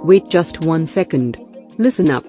Wait just 1 second. Listen up.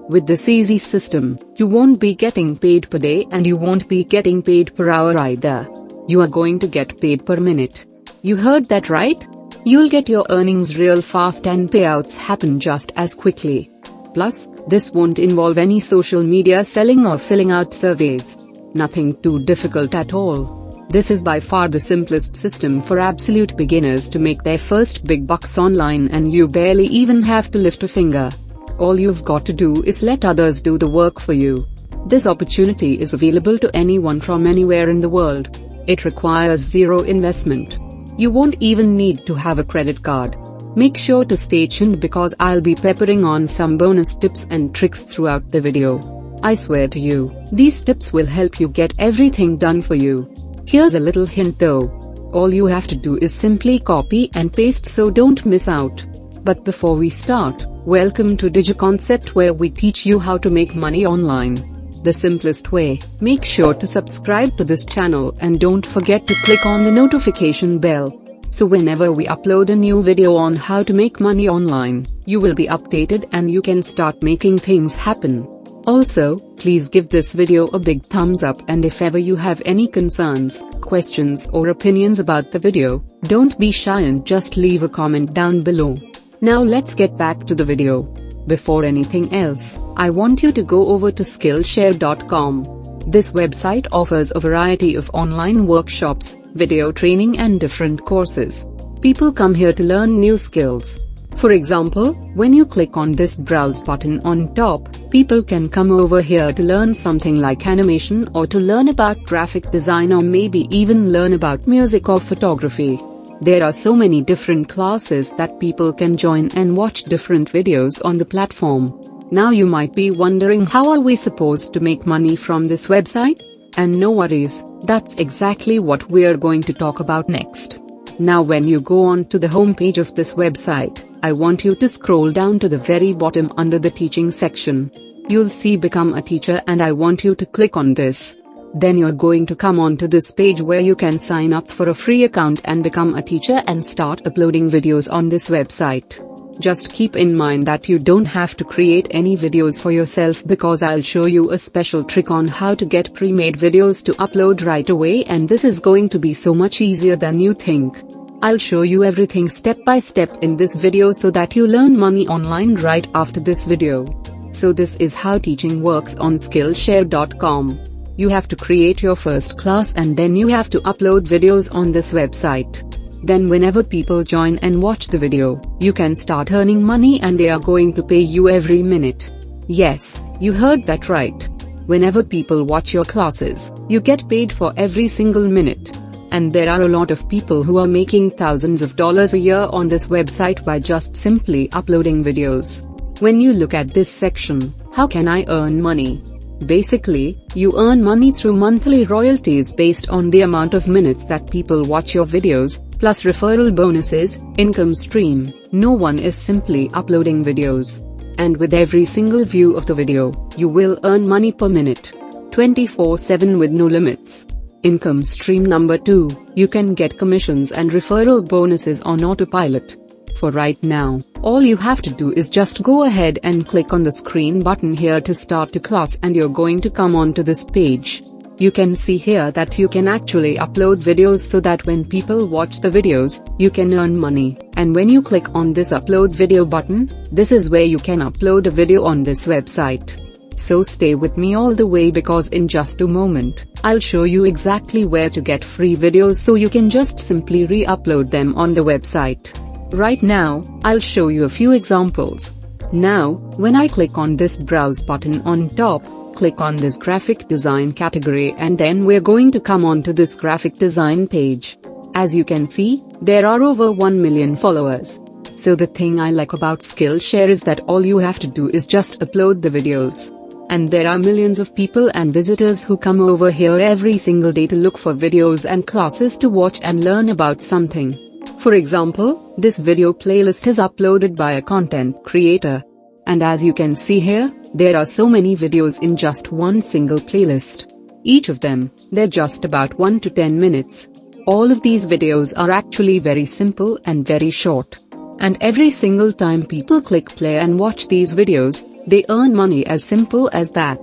With this easy system, you won't be getting paid per day and you won't be getting paid per hour either. You are going to get paid per minute. You heard that right? You'll get your earnings real fast and payouts happen just as quickly. Plus, this won't involve any social media selling or filling out surveys. Nothing too difficult at all. This is by far the simplest system for absolute beginners to make their first big bucks online, and you barely even have to lift a finger. All you've got to do is let others do the work for you. This opportunity is available to anyone from anywhere in the world. It requires zero investment. You won't even need to have a credit card. Make sure to stay tuned because I'll be peppering on some bonus tips and tricks throughout the video. I swear to you, these tips will help you get everything done for you. Here's a little hint though. All you have to do is simply copy and paste, so don't miss out. But before we start, welcome to Digi Concept, where we teach you how to make money online the simplest way. Make sure to subscribe to this channel and don't forget to click on the notification bell. So whenever we upload a new video on how to make money online, you will be updated and you can start making things happen. Also, please give this video a big thumbs up, and if ever you have any concerns, questions or opinions about the video, don't be shy and just leave a comment down below. Now let's get back to the video. Before anything else, I want you to go over to Skillshare.com. This website offers a variety of online workshops, video training and different courses. People come here to learn new skills. For example, when you click on this browse button on top, people can come over here to learn something like animation, or to learn about graphic design, or maybe even learn about music or photography. There are so many different classes that people can join and watch different videos on the platform. Now you might be wondering, how are we supposed to make money from this website? And no worries, that's exactly what we're going to talk about next. Now when you go on to the home page of this website, I want you to scroll down to the very bottom under the teaching section. You'll see Become a Teacher, and I want you to click on this. Then you're going to come on to this page where you can sign up for a free account and become a teacher and start uploading videos on this website. Just keep in mind that you don't have to create any videos for yourself, because I'll show you a special trick on how to get pre-made videos to upload right away, and this is going to be so much easier than you think. I'll show you everything step by step in this video so that you learn money online right after this video. So this is how teaching works on Skillshare.com. You have to create your first class and then you have to upload videos on this website. Then whenever people join and watch the video, you can start earning money, and they are going to pay you every minute. Yes, you heard that right. Whenever people watch your classes, you get paid for every single minute. And there are a lot of people who are making thousands of dollars a year on this website by just simply uploading videos. When you look at this section, how can I earn money? Basically, you earn money through monthly royalties based on the amount of minutes that people watch your videos, plus referral bonuses, income stream. No one is simply uploading videos. And with every single view of the video, you will earn money per minute. 24/7 with no limits. Income stream number 2, you can get commissions and referral bonuses on autopilot. For right now, all you have to do is just go ahead and click on the screen button here to start a class, and you're going to come on to this page. You can see here that you can actually upload videos so that when people watch the videos, you can earn money. And when you click on this upload video button, this is where you can upload a video on this website. So stay with me all the way, because in just a moment, I'll show you exactly where to get free videos so you can just simply re-upload them on the website. Right now, I'll show you a few examples. Now, when I click on this browse button on top, click on this graphic design category, and then we're going to come on to this graphic design page. As you can see, there are over 1 million followers. So the thing I like about Skillshare is that all you have to do is just upload the videos. And there are millions of people and visitors who come over here every single day to look for videos and classes to watch and learn about something. For example, this video playlist is uploaded by a content creator. And as you can see here, there are so many videos in just one single playlist. Each of them, they're just about 1 to 10 minutes. All of these videos are actually very simple and very short. And every single time people click play and watch these videos, they earn money, as simple as that.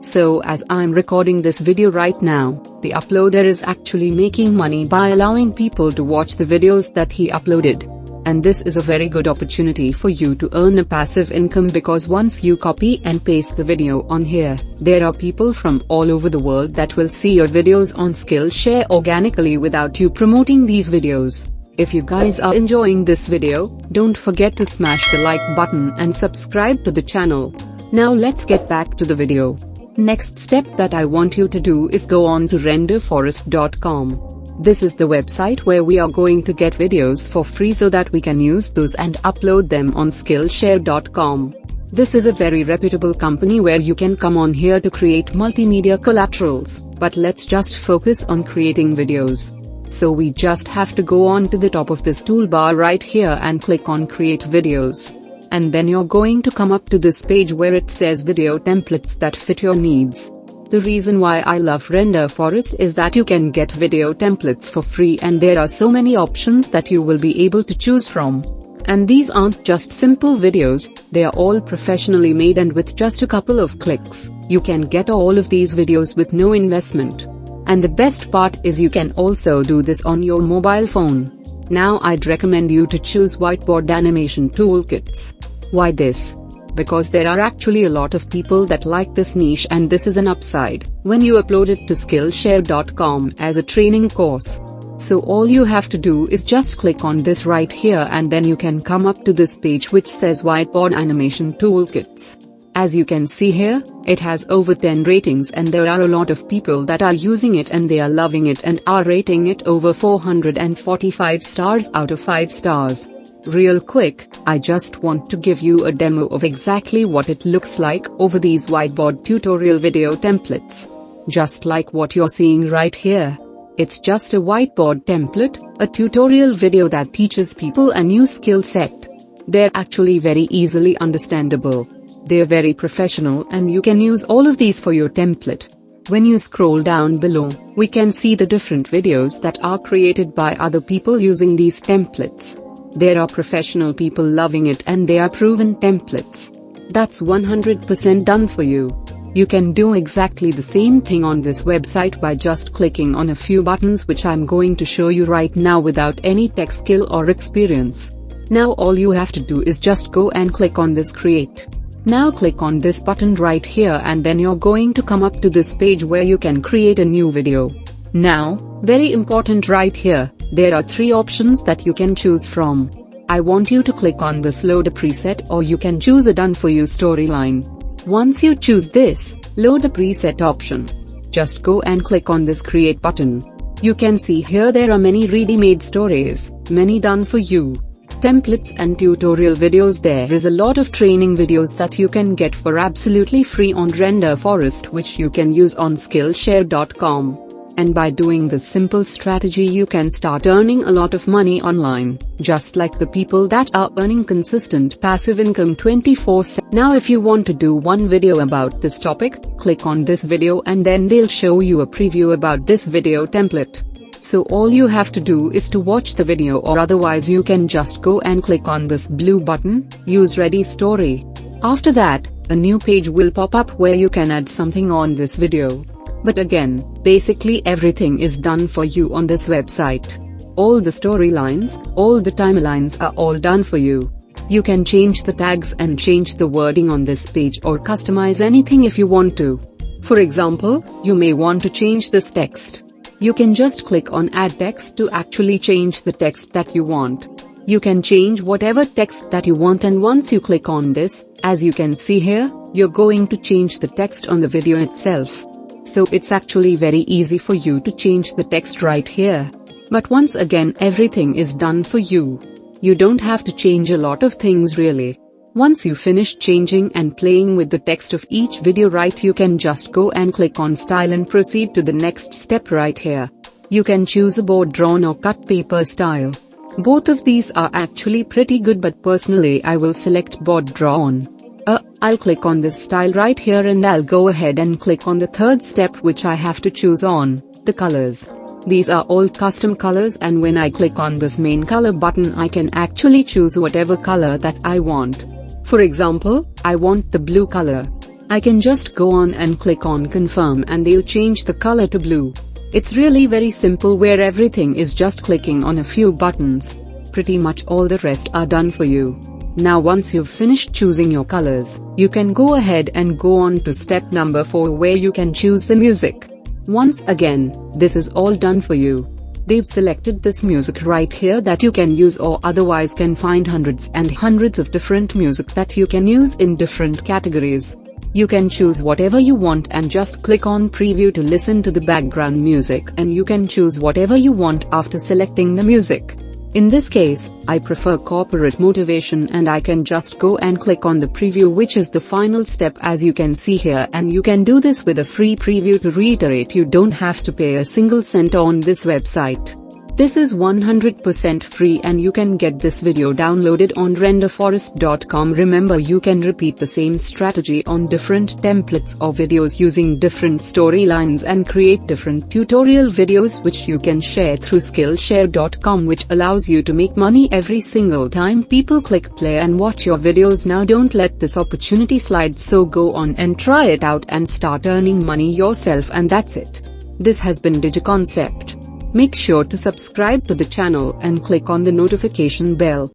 So as I'm recording this video right now, the uploader is actually making money by allowing people to watch the videos that he uploaded. And this is a very good opportunity for you to earn a passive income, because once you copy and paste the video on here, there are people from all over the world that will see your videos on Skillshare organically without you promoting these videos. If you guys are enjoying this video, don't forget to smash the like button and subscribe to the channel. Now let's get back to the video. Next step that I want you to do is go on to renderforest.com. This is the website where we are going to get videos for free so that we can use those and upload them on Skillshare.com. This is a very reputable company where you can come on here to create multimedia collaterals, but let's just focus on creating videos. So we just have to go on to the top of this toolbar right here and click on Create Videos. And then you're going to come up to this page where it says video templates that fit your needs. The reason why I love Render Forest is that you can get video templates for free, and there are so many options that you will be able to choose from. And these aren't just simple videos, they are all professionally made, and with just a couple of clicks, you can get all of these videos with no investment. And the best part is you can also do this on your mobile phone. Now I'd recommend you to choose whiteboard animation toolkits. Why this? Because there are actually a lot of people that like this niche, and this is an upside when you upload it to Skillshare.com as a training course. So all you have to do is just click on this right here, and then you can come up to this page which says whiteboard animation toolkits. As you can see here, it has over 10 ratings, and there are a lot of people that are using it and they are loving it and are rating it over 445 stars out of 5 stars. Real quick, I just want to give you a demo of exactly what it looks like over these whiteboard tutorial video templates. Just like what you're seeing right here. It's just a whiteboard template, a tutorial video that teaches people a new skill set. They're actually very easily understandable. They're very professional, and you can use all of these for your template. When you scroll down below, we can see the different videos that are created by other people using these templates. There are professional people loving it, and they are proven templates. That's 100% done for you. You can do exactly the same thing on this website by just clicking on a few buttons, which I'm going to show you right now without any tech skill or experience. Now all you have to do is just go and click on this create. Now click on this button right here, and then you're going to come up to this page where you can create a new video. Now, very important right here, there are 3 options that you can choose from. I want you to click on this load a preset, or you can choose a done for you storyline. Once you choose this load a preset option, just go and click on this create button. You can see here there are many ready-made stories, many done for you templates and tutorial videos. There is a lot of training videos that you can get for absolutely free on Render Forest, which you can use on Skillshare.com. And by doing this simple strategy, you can start earning a lot of money online, just like the people that are earning consistent passive income 24/7. Now if you want to do one video about this topic, click on this video and then they'll show you a preview about this video template. So all you have to do is to watch the video, or otherwise you can just go and click on this blue button, use ready story. After that, a new page will pop up where you can add something on this video. But again, basically everything is done for you on this website. All the storylines, all the timelines are all done for you. You can change the tags and change the wording on this page, or customize anything if you want to. For example, you may want to change this text. You can just click on add text to actually change the text that you want. You can change whatever text that you want, and once you click on this, as you can see here, you're going to change the text on the video itself. So it's actually very easy for you to change the text right here. But once again, everything is done for you. You don't have to change a lot of things really. Once you finish changing and playing with the text of each video, right, you can just go and click on style and proceed to the next step right here. You can choose a board drawn or cut paper style. Both of these are actually pretty good, but personally I will select board drawn. I'll click on this style right here, and I'll go ahead and click on the third step, which I have to choose on the colors. These are all custom colors, and when I click on this main color button, I can actually choose whatever color that I want. For example, I want the blue color. I can just go on and click on confirm and they'll change the color to blue. It's really very simple, where everything is just clicking on a few buttons. Pretty much all the rest are done for you. Now once you've finished choosing your colors, you can go ahead and go on to step number 4, where you can choose the music. Once again, this is all done for you. They've selected this music right here that you can use, or otherwise can find hundreds and hundreds of different music that you can use in different categories. You can choose whatever you want and just click on preview to listen to the background music, and you can choose whatever you want after selecting the music. In this case, I prefer corporate motivation, and I can just go and click on the preview, which is the final step as you can see here, and you can do this with a free preview. To reiterate, you don't have to pay a single cent on this website. This is 100% free, and you can get this video downloaded on renderforest.com. Remember, you can repeat the same strategy on different templates or videos using different storylines and create different tutorial videos which you can share through skillshare.com, which allows you to make money every single time people click play and watch your videos. Now don't let this opportunity slide, so go on and try it out and start earning money yourself. And that's it. This has been Digi Concept. Make sure to subscribe to the channel and click on the notification bell.